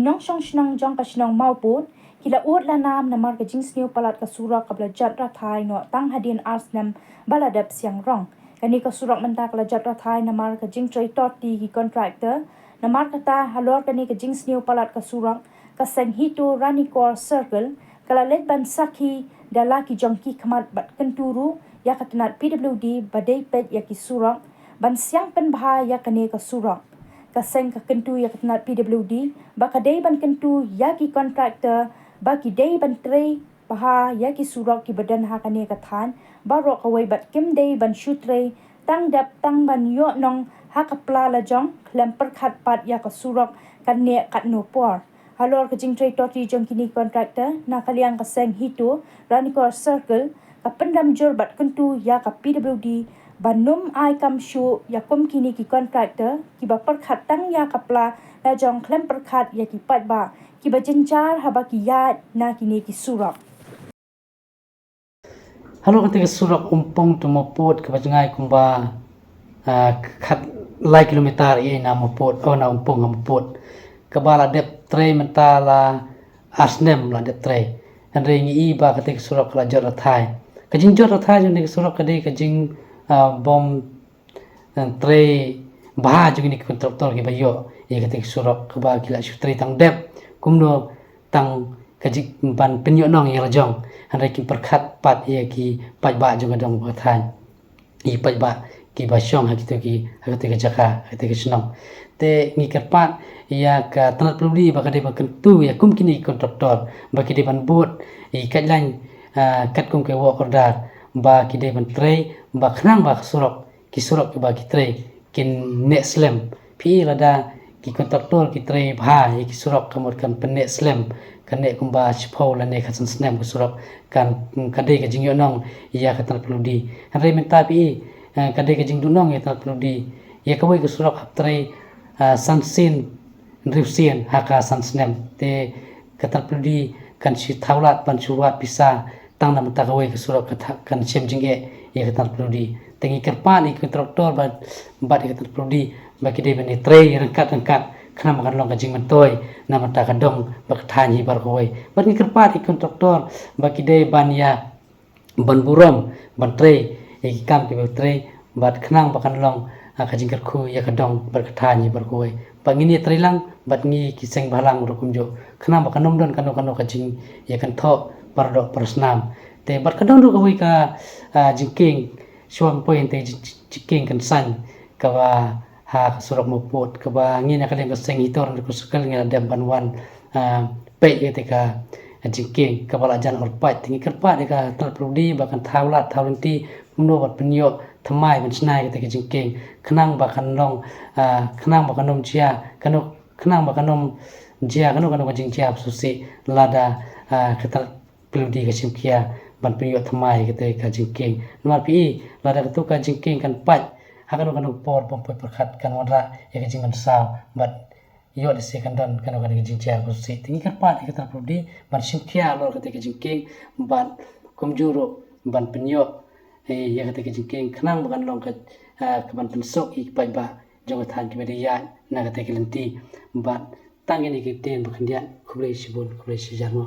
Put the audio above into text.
nong shong shnong jong ka shnong mauput kila ut la nam na mar ka jing sniu palat ka sura ka bla jat ra thai no tang hadin arsnam baladap siang rong kani ka surak menta ka jat ra thai na mar ka jing trade tot ti ki contractor na mar ka ta halor kani ka jing sniu palat ka surak ka seng hito rani core circle kala let ban sakhi dala ki jong ki khamat bat kenturu ya katanat PWD badai pet ya ki surak ban siang pen bha ya kani ka surak kaseng ka kentu ya katanat PWD baka day ban kentu ya ki contractor baki day ban tre baha ya ki surak ki badan ha kani ka than barok away bat kim day ban shutre tang dap tang ban yo nong ha ka pla la jong klem per khat pat ya ka surak kan ne kat no por halor ka jing tre toti jong kini contractor na kaliang ka seng hito ranikor circle ka pendam jor bat kentu ya ka PWD banum ai kam shu ya kum kini ki contractor ki ba per khat tang ya kapla la jong klem per khat ya ki pat ba ki ba jinchar haba ki ya na kini ki surak halo ketika surak umpong tu mopot ke bajangai kumba khat lai kilometer ye na mopot na umpong mopot kabala dep tre mentala asnem la dep tre andre ngi ba ketika surak la jor thai kajing jor thai jeng surak kade kajing bom tre bah juga ni kontraktor ke bayo ye ketik surak ke ba kila sutri tang dep kumno tang kajik ban penyo nong ye lajong handai ki perkhat pat ye ki pat ba juga dong bathan i pat ba ki ba shong ha ki jaka ketik snong te ngi kerpat ya ka tanat prodi ba kade ba kentu ya kum kini kontraktor ba kide ban bot i katlan kat kum ke wo ordar ba kide ban tre ba khnang ba surak ki surak ba ki tre kin ne slam pi lada ki kontraktor ki tre bha ki surak kamot kan penne slam kan ne kumba chpau la ne khasan snam ki surak kan kade ka jingyo nong ya khatan prodi hare menta pi kade ka jing du nong ya tan prodi ya kawai ki surak tre sansin ripsian haka san snam te khatan prodi kan si thaulat pan chuwa pisa tang nam ta kawai ki surak kan chem jinge ya khatan prodi tengi kerpan ni kontraktor bat ikat prodi baki de bani tre rangkat khana makan long kajing mentoy nama ta kadong bak thani bar koi bani kerpan ni kontraktor baki de bania ban burom ban tre iki kam ki tre bat khnang bakan long kajing kerku ya kadong bar thani bar koi pangini tre lang bat ni ki seng balang rokum jo khana bakan nom don kano kajing ya kan tho pardo persnam te bat kadong ro koi ka jingking suam poin te chiking kan san kawa ha surak mopot kawa ngina kalen ka seng hitor ko sekal ngina dem banwan pe te ka jingking kawa ajan or pat tingi kerpa de ka tal prodi bakan thaulat thaulinti mno bat penyo thamai ban snai te ka jingking khnang bakan long khnang bakan nom chia kano khnang bakan nom jia kano ka jingjia susi lada khatal prodi ka simkia ban penyo thamai kete ka jingking nomor pi lada tu ka jingking kan pat hakan kan por pom perkhat kan wara ya ka jingan sa bat yo de se kan don kan ka jingjia ko si tingi kan pat ka tan prodi ban simkia lor kete ka jingking ban komjuro ban penyo ya kete ka jingking khnang bakan long ka ban pensok ik pai ba jong than ki bedia na kete ka lenti ban tangini ki ten bakan dia kublai sibun kublai sijarmo